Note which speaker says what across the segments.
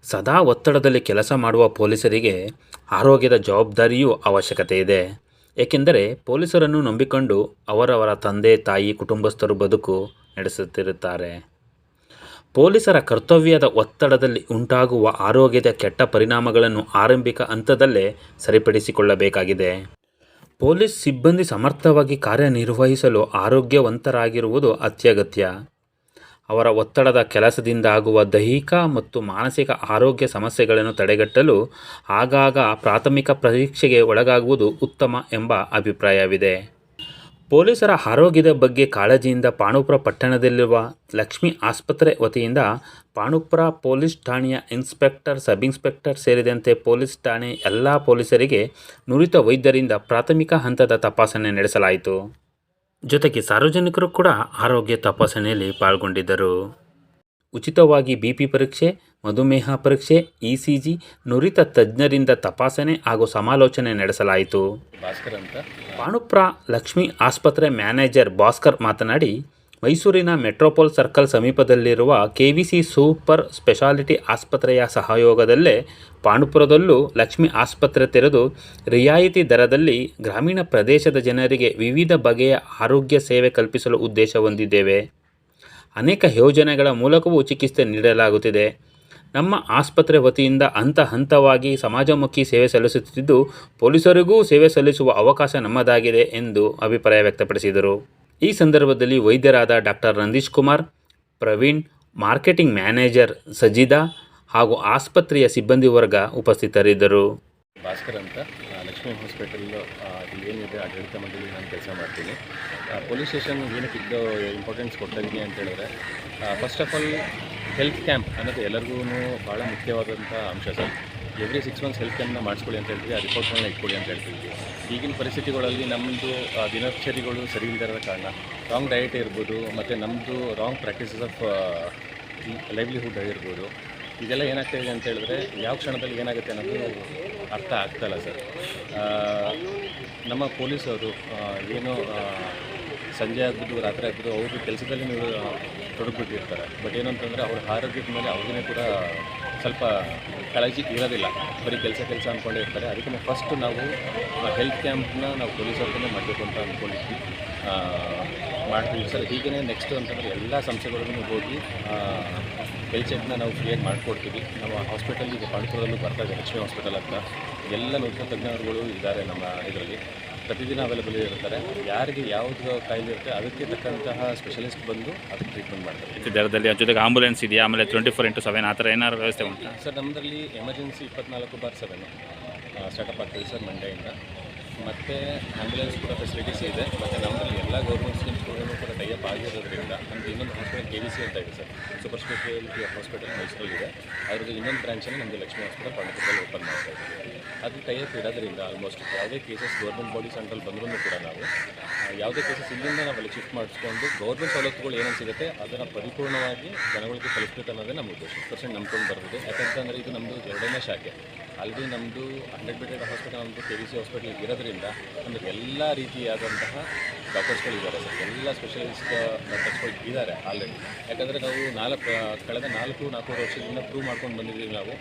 Speaker 1: ಸದಾ ಒತ್ತಡದಲ್ಲಿ ಕೆಲಸ ಮಾಡುವ ಪೊಲೀಸರಿಗೆ ಆರೋಗ್ಯದ ಜವಾಬ್ದಾರಿಯೂ ಅವಶ್ಯಕತೆ ಇದೆ. ಏಕೆಂದರೆ ಪೊಲೀಸರನ್ನು ನಂಬಿಕೊಂಡು ಅವರವರ ತಂದೆ ತಾಯಿ ಕುಟುಂಬಸ್ಥರು ಬದುಕು ನಡೆಸುತ್ತಿರುತ್ತಾರೆ. ಪೊಲೀಸರ ಕರ್ತವ್ಯದ ಒತ್ತಡದಲ್ಲಿ ಉಂಟಾಗುವ ಆರೋಗ್ಯದ ಕೆಟ್ಟ ಪರಿಣಾಮಗಳನ್ನು ಆರಂಭಿಕ ಹಂತದಲ್ಲೇ ಸರಿಪಡಿಸಿಕೊಳ್ಳಬೇಕಾಗಿದೆ. ಪೊಲೀಸ್ ಸಿಬ್ಬಂದಿ ಸಮರ್ಥವಾಗಿ ಕಾರ್ಯನಿರ್ವಹಿಸಲು ಆರೋಗ್ಯವಂತರಾಗಿರುವುದು ಅತ್ಯಗತ್ಯ. ಅವರ ಒತ್ತಡದ ಕೆಲಸದಿಂದಾಗುವ ದೈಹಿಕ ಮತ್ತು ಮಾನಸಿಕ ಆರೋಗ್ಯ ಸಮಸ್ಯೆಗಳನ್ನು ತಡೆಗಟ್ಟಲು ಆಗಾಗ ಪ್ರಾಥಮಿಕ ಪರೀಕ್ಷೆಗೆ ಒಳಗಾಗುವುದು ಉತ್ತಮ ಎಂಬ ಅಭಿಪ್ರಾಯವಿದೆ. ಪೊಲೀಸರ ಆರೋಗ್ಯದ ಬಗ್ಗೆ ಕಾಳಜಿಯಿಂದ ಪಾಂಡವಪುರ ಪಟ್ಟಣದಲ್ಲಿರುವ ಲಕ್ಷ್ಮೀ ಆಸ್ಪತ್ರೆ ವತಿಯಿಂದ ಪಾಂಡವಪುರ ಪೊಲೀಸ್ ಠಾಣೆಯ ಇನ್ಸ್ಪೆಕ್ಟರ್, ಸಬ್ ಇನ್ಸ್ಪೆಕ್ಟರ್ ಸೇರಿದಂತೆ ಪೊಲೀಸ್ ಠಾಣೆ ಎಲ್ಲ ಪೊಲೀಸರಿಗೆ ನುರಿತ ವೈದ್ಯರಿಂದ ಪ್ರಾಥಮಿಕ ಹಂತದ ತಪಾಸಣೆ ನಡೆಸಲಾಯಿತು. ಜೊತೆಗೆ ಸಾರ್ವಜನಿಕರು ಕೂಡ ಆರೋಗ್ಯ ತಪಾಸಣೆಯಲ್ಲಿ ಪಾಲ್ಗೊಂಡಿದ್ದರು. ಉಚಿತವಾಗಿ ಬಿಪಿ ಪರೀಕ್ಷೆ, ಮಧುಮೇಹ ಪರೀಕ್ಷೆ, ಇಸಿಜಿ, ನುರಿತ ತಜ್ಞರಿಂದ ತಪಾಸಣೆ ಹಾಗೂ ಸಮಾಲೋಚನೆ ನಡೆಸಲಾಯಿತು. ಪಾಂಡವಪುರ ಲಕ್ಷ್ಮೀ ಆಸ್ಪತ್ರೆ ಮ್ಯಾನೇಜರ್ ಭಾಸ್ಕರ್ ಮಾತನಾಡಿ, ಮೈಸೂರಿನ ಮೆಟ್ರೋಪೋಲ್ ಸರ್ಕಲ್ ಸಮೀಪದಲ್ಲಿರುವ ಕೆವಿಸಿ ಸೂಪರ್ ಸ್ಪೆಷಾಲಿಟಿ ಆಸ್ಪತ್ರೆಯ ಸಹಯೋಗದಲ್ಲೇ ಪಾಂಡವಪುರದಲ್ಲೂ ಲಕ್ಷ್ಮೀ ಆಸ್ಪತ್ರೆ ತೆರೆದು ರಿಯಾಯಿತಿ ದರದಲ್ಲಿ ಗ್ರಾಮೀಣ ಪ್ರದೇಶದ ಜನರಿಗೆ ವಿವಿಧ ಬಗೆಯ ಆರೋಗ್ಯ ಸೇವೆ ಕಲ್ಪಿಸಲು ಉದ್ದೇಶ ಹೊಂದಿದ್ದೇವೆ. ಅನೇಕ ಯೋಜನೆಗಳ ಮೂಲಕವೂ ಚಿಕಿತ್ಸೆ ನೀಡಲಾಗುತ್ತಿದೆ. ನಮ್ಮ ಆಸ್ಪತ್ರೆ ವತಿಯಿಂದ ಹಂತ ಹಂತವಾಗಿ ಸಮಾಜಮುಖಿ ಸೇವೆ ಸಲ್ಲಿಸುತ್ತಿದ್ದು, ಪೊಲೀಸರಿಗೂ ಸೇವೆ ಸಲ್ಲಿಸುವ ಅವಕಾಶ ನಮ್ಮದಾಗಿದೆ ಎಂದು ಅಭಿಪ್ರಾಯ ವ್ಯಕ್ತಪಡಿಸಿದರು. ಈ ಸಂದರ್ಭದಲ್ಲಿ ವೈದ್ಯರಾದ doctor Nandish Kumar, Praveen, marketing manager Sajida ಹಾಗೂ ಆಸ್ಪತ್ರೆಯ ಸಿಬ್ಬಂದಿ ವರ್ಗ ಉಪಸ್ಥಿತರಿದ್ದರು.
Speaker 2: ಭಾಸ್ಕರ್ ಅಂತ ಲಕ್ಷ್ಮೀ ಹಾಸ್ಪಿಟಲ್ ಏನಿದೆ ಆಡಳಿತ ಮಂಡಳಿ ನಾನು ಕೆಲಸ ಮಾಡ್ತೀನಿ. ಪೊಲೀಸ್ ಸ್ಟೇಷನ್ ಏನಕ್ಕೆ ಇಂಪಾರ್ಟೆನ್ಸ್ ಕೊಡ್ತಾ ಇದ್ದೀನಿ ಅಂತ ಹೇಳಿದ್ರೆ, first of all health camp ಅನ್ನೋದು ಎಲ್ಲರಿಗೂ ಭಾಳ ಮುಖ್ಯವಾದಂಥ ಅಂಶ ಸರ್. ಎವ್ರಿ 6 ಮಂತ್ಸ್ ಹೆಲ್ತ್ ಕ್ಯಾಂಪ್ನ ಮಾಡಿಸ್ಕೊಳ್ಳಿ ಅಂತ ಹೇಳ್ತೀವಿ, ಆ ರಿಪೋರ್ಟ್ಗಳನ್ನ ಇಟ್ಕೊಳ್ಳಿ ಅಂತ ಹೇಳ್ತೀವಿ. ಈಗಿನ ಪರಿಸ್ಥಿತಿಗಳಲ್ಲಿ ನಮ್ಮದು ದಿನಚರಿಗಳು ಸರಿ ಇಲ್ಲದ ಕಾರಣ ರಾಂಗ್ ಡಯಟ್ ಇರ್ಬೋದು, ಮತ್ತು ನಮ್ಮದು ರಾಂಗ್ ಪ್ರಾಕ್ಟೀಸಸ್ ಆಫ್ ಲೈವ್ಲಿಹುಡ್ ಇರ್ಬೋದು, ಇದೆಲ್ಲ ಏನಾಗ್ತಾಯಿದೆ ಅಂತ ಹೇಳಿದ್ರೆ ಯಾವ ಕ್ಷಣದಲ್ಲಿ ಏನಾಗುತ್ತೆ ಅನ್ನೋದು ಅರ್ಥ ಆಗ್ತಾಯಿಲ್ಲ ಸರ್. ನಮ್ಮ ಪೊಲೀಸವರು ಏನು ಸಂಜೆ ಆಗ್ಬೋದು ರಾತ್ರಿ ಆಗ್ಬೋದು ಅವರು ಕೆಲಸದಲ್ಲಿ ನೀವು ತೊಡಗಿಬಿಟ್ಟಿರ್ತಾರೆ. ಬಟ್ ಏನು ಅಂತಂದರೆ ಅವ್ರ ಆರೋಗ್ಯದ ಮೇಲೆ ಅವ್ರಿಗೇ ಕೂಡ ಸ್ವಲ್ಪ ಕಾಳಜಿ ಇರೋದಿಲ್ಲ, ಬರೀ ಕೆಲಸ ಅಂದ್ಕೊಂಡೇ ಇರ್ತಾರೆ. ಅದಕ್ಕೆ ಫಸ್ಟು ನಾವು ಹೆಲ್ತ್ ಕ್ಯಾಂಪ್ನ ನಾವು ಪೊಲೀಸವ್ರನ್ನೇ ಮಾಡಬೇಕು ಅಂತ ಅಂದ್ಕೊಂಡಿದ್ವಿ, ಮಾಡ್ತೀವಿ ಸರ್. ಹೀಗೇ ನೆಕ್ಸ್ಟು ಅಂತಂದರೆ ಎಲ್ಲ ಸಂಸ್ಥೆಗಳಿಗೂ ಹೋಗಿ ಹೆಲ್ತ್ ಚೆಕ್ನ ನಾವು ಫ್ರೀಯಾಗಿ ಮಾಡಿಕೊಡ್ತೀವಿ. ನಮ್ಮ ಹಾಸ್ಪಿಟಲ್ ಈಗ ಪಾಂಡವಪುರದಲ್ಲೂ ಬರ್ತಾಯಿದೆ, ಲಕ್ಷ್ಮೀ ಹಾಸ್ಪಿಟಲ್ ಅಂತ. ಎಲ್ಲ ನುರಿತ ತಜ್ಞರುಗಳು ಇದ್ದಾರೆ ನಮ್ಮ ಇದರಲ್ಲಿ, ಪ್ರತಿದಿನ ಅವೈಲೇಬಲ್ ಇರ್ತಾರೆ. ಯಾರಿಗೆ ಯಾವುದು ಕಾಯಿಲೆ ಇರುತ್ತೆ ಅದಕ್ಕೆ ತಕ್ಕಂತಹ ಸ್ಪೆಷಲಿಸ್ಟ್ ಬಂದು ಅದಕ್ಕೆ ಟ್ರೀಟ್ಮೆಂಟ್ ಮಾಡ್ತಾರೆ.
Speaker 1: ದರದಲ್ಲಿ ಜೊತೆಗೆ ಆಂಬುಲೆನ್ಸ್ ಇದೆಯಾ, ಆಮೇಲೆ 24x7 ಆ ಥರ ಏನಾದ್ರು ವ್ಯವಸ್ಥೆ ಉಂಟಾ
Speaker 2: ಸರ್? ನಮ್ಮದಲ್ಲಿ ಎಮರ್ಜೆನ್ಸಿ 24/7 ಸ್ಟಾರ್ಟಪ್ ಆಗ್ತದೆ ಸರ್ ಮಂಡೆಯಿಂದ. ಮತ್ತು ಆ್ಯಂಬುಲೆನ್ಸ್ ಕೂಡ ಫೆಸಿಲಿಟೀಸ್ ಇದೆ. ಮತ್ತು ನಮ್ಮಲ್ಲಿ ಎಲ್ಲ ಗೌರ್ಮೆಂಟ್ ಸ್ಕೀಮ್ಸ್ಗಳೂ ಕೂಡ ಟೈಅಪ್ ಆಗಿರೋದ್ರಿಂದ ನಮ್ಮದು ಇನ್ನೊಂದು ಹಾಸ್ಪಿಟಲ್ ಕೆವಿಸಿ ಅಂತ ಇದೆ ಸರ್, ಸೂಪರ್ ಸ್ಪೆಷಾಲಿಟಿ ಹಾಸ್ಪಿಟಲ್ ಮೈಸೂರಲ್ಲಿದೆ. ಅದ್ರದ್ದು ಇನ್ನೊಂದು ಬ್ರಾಂಚನ್ನು ನಮ್ಮದು ಲಕ್ಷ್ಮೀ ಹಾಸ್ಪಿಟಲ್ ಪಾಂಡವಪುರದಲ್ಲಿ ಓಪನ್ ಮಾಡ್ತಾ ಇದ್ದೀವಿ. ಅದು ಟೈಅಪ್ ಇರೋದ್ರಿಂದ ಆಲ್ಮೋಸ್ಟ್ ಯಾವುದೇ ಕೇಸಸ್ ಗೌರ್ಮೆಂಟ್ ಬಾಡಿ ಸೆಂಟ್ರಲ್ಲಿ ಬಂದರೂ ಕೂಡ ನಾವು ಯಾವುದೇ ಕೇಸಸ್ ಇಲ್ಲಿಂದ ನಾವು ಅಲ್ಲಿ ಶಿಫ್ಟ್ ಮಾಡಿಸ್ಕೊಂಡು ಗೌರ್ಮೆಂಟ್ ಸವಲತ್ತುಗಳು ಏನೇನು ಸಿಗುತ್ತೆ ಅದನ್ನು ಪರಿಪೂರ್ಣವಾಗಿ ಜನಗಳಿಗೆ ತಲುಪಬೇಕು ಅನ್ನೋದೇ ನಮ್ಮ ಉದ್ದೇಶ. 100% ನಂಬ್ಕೊಂಡು ಬರ್ಬೋದು. ಯಾಕಂತಂದರೆ ಇದು ನಮ್ಮದು 2ನೇ ಶಾಖೆ. ಆಲ್ರೆಡಿ ನಮ್ಮದು 100 ಬೆಡೆಡ್ ಹಾಸ್ಪಿಟಲ್ ನಮ್ಮದು ಕೆವಿಸಿ ಹಾಸ್ಪಿಟಲ್ ಇರೋದ್ರಿಂದ ನಮಗೆ ಎಲ್ಲ ರೀತಿಯಾದಂತಹ ಡಾಕ್ಟರ್ಸ್ಗಳಿದ್ದಾರೆ ಸರ್, ಎಲ್ಲ ಸ್ಪೆಷಲಿಸ್ಟ್ ಡಾಕ್ಟರ್ಸ್ಗಳು ಇದ್ದಾರೆ ಆಲ್ರೆಡಿ. ಯಾಕಂದರೆ ನಾವು ಕಳೆದ 4 ವರ್ಷದಿಂದ ಪ್ರೂವ್ ಮಾಡ್ಕೊಂಡು ಬಂದಿದ್ದೀವಿ. ನಾವು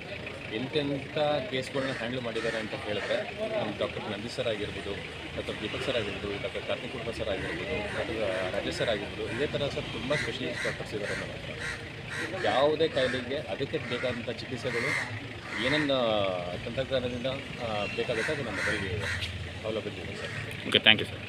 Speaker 2: ಎಂತೆಂಥ ಕೇಸ್ಗಳನ್ನ ಹ್ಯಾಂಡಲ್ ಮಾಡಿದ್ದಾರೆ ಅಂತ ಹೇಳಿದ್ರೆ, ನಮ್ಮ ಡಾಕ್ಟರ್ ನಂದೀಶ್ ಸರ್ ಆಗಿರ್ಬೋದು, ಡಾಕ್ಟರ್ ದೀಪಕ್ ಸರ್ ಆಗಿರ್ಬೋದು, ಡಾಕ್ಟರ್ ಕಾರ್ತಿಕ್ ಕುರ್ಮ ಸರ್ ಆಗಿರ್ಬೋದು, ಡಾಕ್ಟರ್ ರಾಜೇಶ್ ಸರ್ ಆಗಿರ್ಬೋದು, ಇದೇ ಥರ ಸರ್ ತುಂಬ ಸ್ಪೆಷಲಿಸ್ಟ್ ಡಾಕ್ಟರ್ಸ್ ಇದ್ದಾರೆ ನಮ್ಮ ಹತ್ರ. ಯಾವುದೇ ಕಾಯಿಲೆಗೆ ಅದಕ್ಕೆ ಬೇಕಾದಂಥ ಚಿಕಿತ್ಸೆಗಳು ಏನೇನು ತಂತ್ರಜ್ಞಾನದಿಂದ ಬೇಕಾಗುತ್ತೆ ಅದು ನಮ್ಮ ಬಳಿ ಅವೈಲೇಬಲ್ ಇದೆ sir.
Speaker 1: Okay, thank you sir.